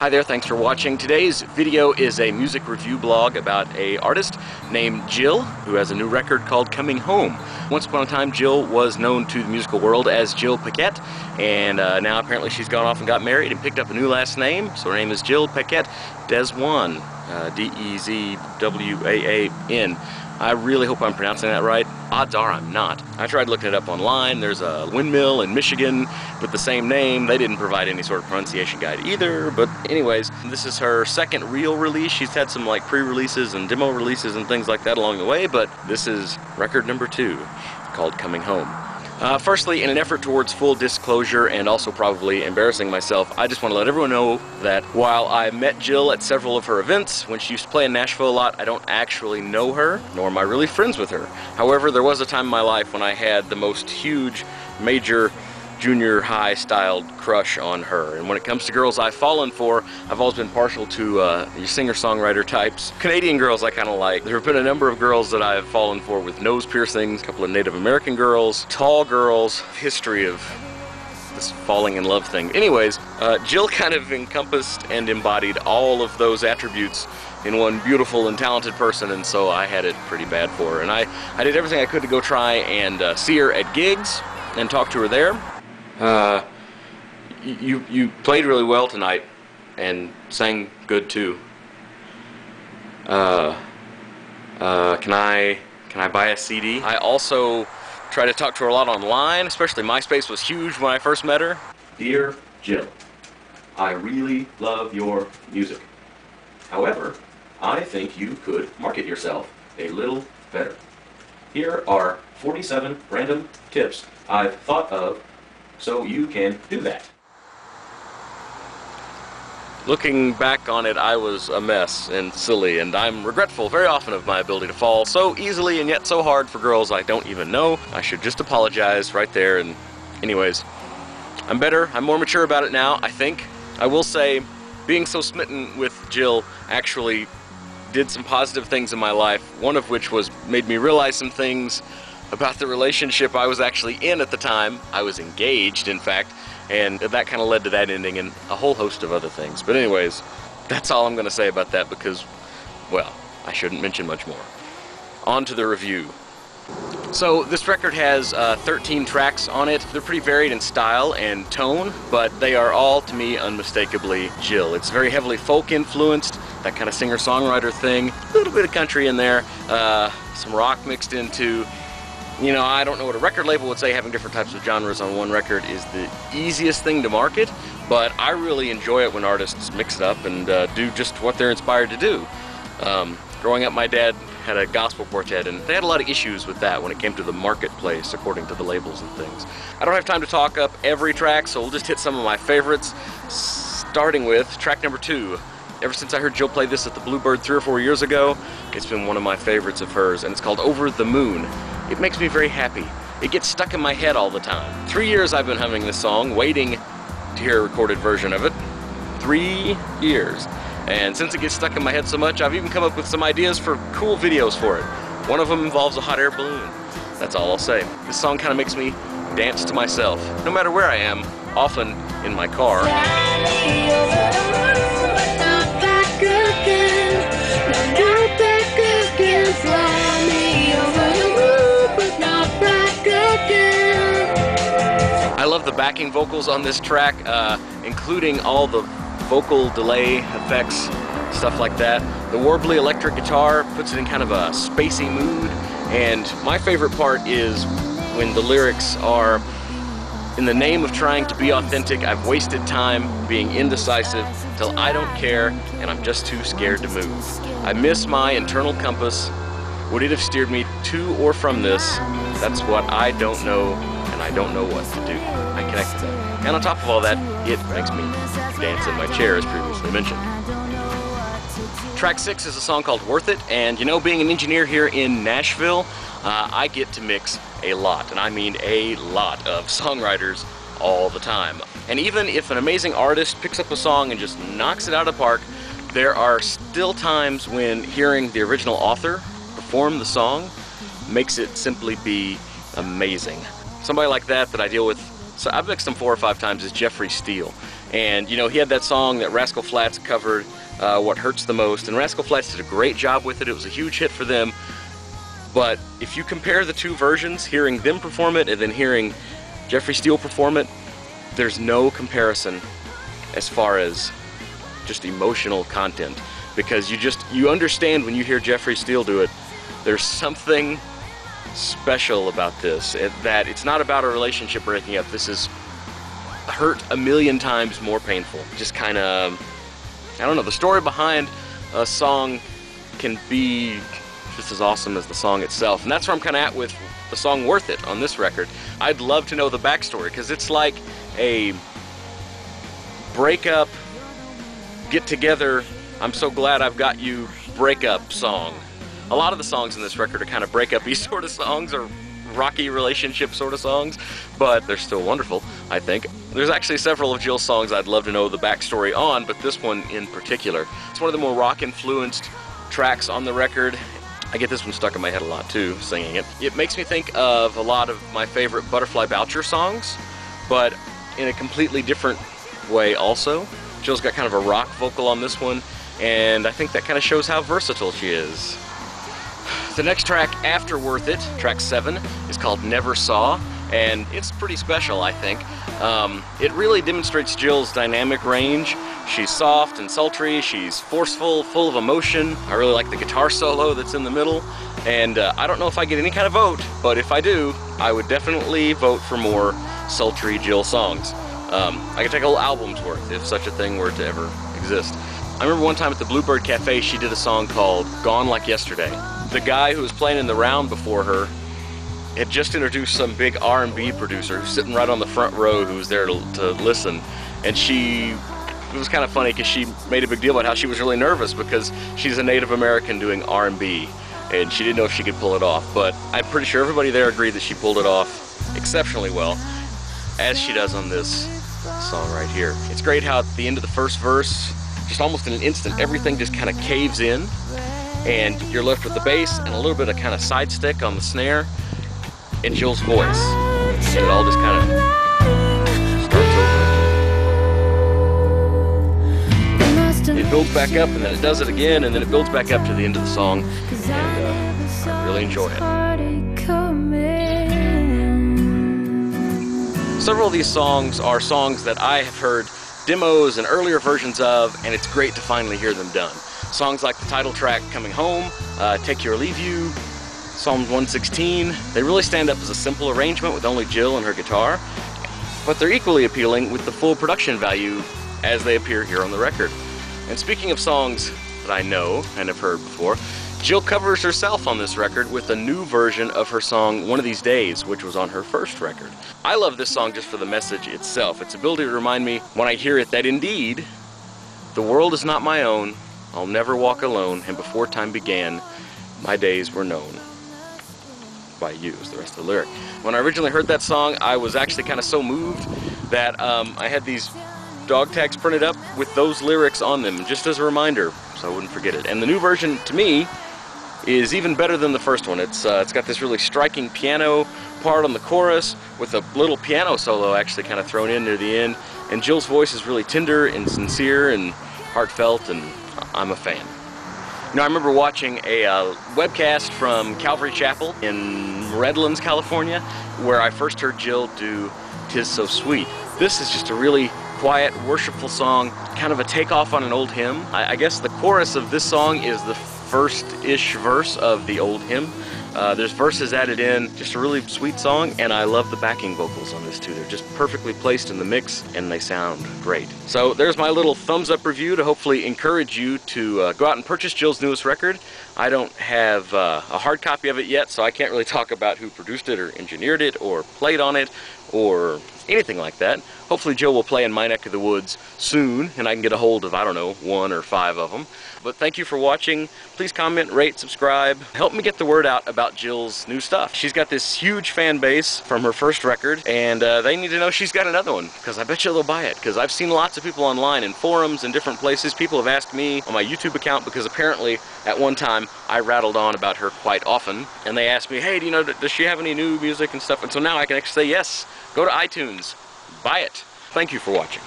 Hi there, thanks for watching. Today's video is a music review blog about an artist named Jill, who has a new record called Coming Home. Once upon a time, Jill was known to the musical world as Jill Paquette, and now apparently she's gone off and got married and picked up a new last name, so her name is Jill Paquette DeZwaan, D-E-Z-W-A-A-N. I really hope I'm pronouncing that right. Odds are I'm not. I tried looking it up online. There's a windmill in Michigan with the same name. They didn't provide any sort of pronunciation guide either, but anyways, this is her second real release. She's had some like pre-releases and demo releases and things like that along the way, but this is record number 2 called Coming Home. Firstly, in an effort towards full disclosure and also probably embarrassing myself, I just want to let everyone know that while I met Jill at several of her events, when she used to play in Nashville a lot, I don't actually know her, nor am I really friends with her. However, there was a time in my life when I had the most huge, major, junior high styled crush on her. And when it comes to girls I've fallen for, I've always been partial to your singer-songwriter types. Canadian girls I kind of like. There have been a number of girls that I've fallen for with nose piercings, a couple of Native American girls, tall girls, history of this falling in love thing. Anyways, Jill kind of encompassed and embodied all of those attributes in one beautiful and talented person, and so I had it pretty bad for her. And I did everything I could to go try and see her at gigs and talk to her there. You played really well tonight and sang good too. Can I buy a CD? I also try to talk to her a lot online, especially MySpace was huge when I first met her. Dear Jill, I really love your music. However, I think you could market yourself a little better. Here are 47 random tips I've thought of so you can do that. Looking back on it, I was a mess and silly, and I'm regretful very often of my ability to fall so easily and yet so hard for girls I don't even know. I should just apologize right there. And anyways, I'm better. I'm more mature about it now, I think. I will say, being so smitten with Jill actually did some positive things in my life, one of which was made me realize some things about the relationship I was actually in at the time. I was engaged, in fact, and that kind of led to that ending and a whole host of other things. But anyways, that's all I'm going to say about that because, well, I shouldn't mention much more. On to the review. So this record has 13 tracks on it. They're pretty varied in style and tone, but they are all, to me, unmistakably Jill. It's very heavily folk influenced, that kind of singer-songwriter thing, a little bit of country in there, some rock mixed into. You know, I don't know what a record label would say having different types of genres on one record is the easiest thing to market, but I really enjoy it when artists mix it up and do just what they're inspired to do. Growing up, my dad had a gospel quartet, and they had a lot of issues with that when it came to the marketplace, according to the labels and things. I don't have time to talk up every track, so we'll just hit some of my favorites, starting with track number 2. Ever since I heard Jill play this at the Bluebird 3 or 4 years ago, it's been one of my favorites of hers, and it's called Over the Moon. It makes me very happy. It gets stuck in my head all the time. 3 years I've been humming this song, waiting to hear a recorded version of it. 3 years. And since it gets stuck in my head so much, I've even come up with some ideas for cool videos for it. One of them involves a hot air balloon. That's all I'll say. This song kind of makes me dance to myself, no matter where I am, often in my car. I love the backing vocals on this track, including all the vocal delay effects, stuff like that. The warbly electric guitar puts it in kind of a spacey mood, and my favorite part is when the lyrics are, in the name of trying to be authentic, I've wasted time being indecisive till I don't care and I'm just too scared to move. I miss my internal compass. Would it have steered me to or from this? That's what I don't know, and I don't know what to do. I connect to that. And on top of all that, it makes me dance in my chair, as previously mentioned. Track 6 is a song called Worth It, and you know, being an engineer here in Nashville, I get to mix a lot, and I mean a lot of songwriters all the time. And even if an amazing artist picks up a song and just knocks it out of the park, there are still times when hearing the original author perform the song makes it simply be amazing. Somebody like that I deal with, so I've mixed him 4 or 5 times, is Jeffrey Steele. And you know, he had that song that Rascal Flatts covered, What Hurts the Most, and Rascal Flatts did a great job with it. It was a huge hit for them. But if you compare the two versions, hearing them perform it and then hearing Jeffrey Steele perform it, there's no comparison as far as just emotional content, because you understand when you hear Jeffrey Steele do it. There's something special about this, that it's not about a relationship breaking up. This is hurt a million times more painful. Just kind of, I don't know, the story behind a song can be just as awesome as the song itself, and that's where I'm kind of at with the song Worth It on this record. I'd love to know the backstory, because it's like a breakup, get together, I'm so glad I've got you breakup song. A lot of the songs in this record are kind of breakup-y sort of songs, or rocky relationship sort of songs, but they're still wonderful, I think. There's actually several of Jill's songs I'd love to know the backstory on, but this one in particular. It's one of the more rock-influenced tracks on the record. I get this one stuck in my head a lot too, singing it. It makes me think of a lot of my favorite Butterfly Boucher songs, but in a completely different way also. Jill's got kind of a rock vocal on this one, and I think that kind of shows how versatile she is. The next track after Worth It, track 7, is called Never Saw, and it's pretty special, I think. It really demonstrates Jill's dynamic range. She's soft and sultry, she's forceful, full of emotion. I really like the guitar solo that's in the middle, and I don't know if I get any kind of vote, but if I do, I would definitely vote for more sultry Jill songs. I could take a whole album's worth if such a thing were to ever exist. I remember one time at the Bluebird Cafe, she did a song called Gone Like Yesterday. The guy who was playing in the round before her had just introduced some big R&B producer who's sitting right on the front row, who was there to listen, and it was kind of funny because she made a big deal about how she was really nervous because she's a Native American doing R&B, and she didn't know if she could pull it off, but I'm pretty sure everybody there agreed that she pulled it off exceptionally well, as she does on this song right here. It's great how at the end of the first verse, just almost in an instant, everything just kind of caves in, and you're left with the bass and a little bit of kind of side stick on the snare and Jill's voice, and it all just kind of starts over. It builds back up, and then it does it again, and then it builds back up to the end of the song, and I really enjoy it. Several of these songs are songs that I have heard demos and earlier versions of, and it's great to finally hear them done. Songs like the title track, Coming Home, Take You or Leave You, Psalm 116, they really stand up as a simple arrangement with only Jill and her guitar, but they're equally appealing with the full production value as they appear here on the record. And speaking of songs that I know and have heard before, Jill covers herself on this record with a new version of her song One of These Days, which was on her first record. I love this song just for the message itself. Its ability to remind me when I hear it that indeed, the world is not my own, I'll never walk alone, and before time began, my days were known. By you is the rest of the lyric. When I originally heard that song, I was actually kind of so moved that I had these dog tags printed up with those lyrics on them, just as a reminder, so I wouldn't forget it. And the new version, to me, is even better than the first one. It's got this really striking piano part on the chorus with a little piano solo actually kind of thrown in near the end, and Jill's voice is really tender and sincere and heartfelt, and I'm a fan. You know, I remember watching a webcast from Calvary Chapel in Redlands, California, where I first heard Jill do "'Tis So Sweet." This is just a really quiet, worshipful song, kind of a takeoff on an old hymn. I guess the chorus of this song is the first-ish verse of the old hymn. There's verses added in, just a really sweet song, and I love the backing vocals on this too. They're just perfectly placed in the mix, and they sound great. So there's my little thumbs up review to hopefully encourage you to go out and purchase Jill's newest record. I don't have a hard copy of it yet, so I can't really talk about who produced it or engineered it or played on it or anything like that. Hopefully Jill will play in my neck of the woods soon, and I can get a hold of, I don't know, 1 or 5 of them. But thank you for watching. Please comment, rate, subscribe. Help me get the word out about Jill's new stuff. She's got this huge fan base from her first record, and they need to know she's got another one, because I bet you they'll buy it. Because I've seen lots of people online in forums and different places. People have asked me on my YouTube account, because apparently at one time I rattled on about her quite often, and they asked me, hey, do you know, does she have any new music and stuff? And so now I can actually say yes. Go to iTunes, buy it. Thank you for watching.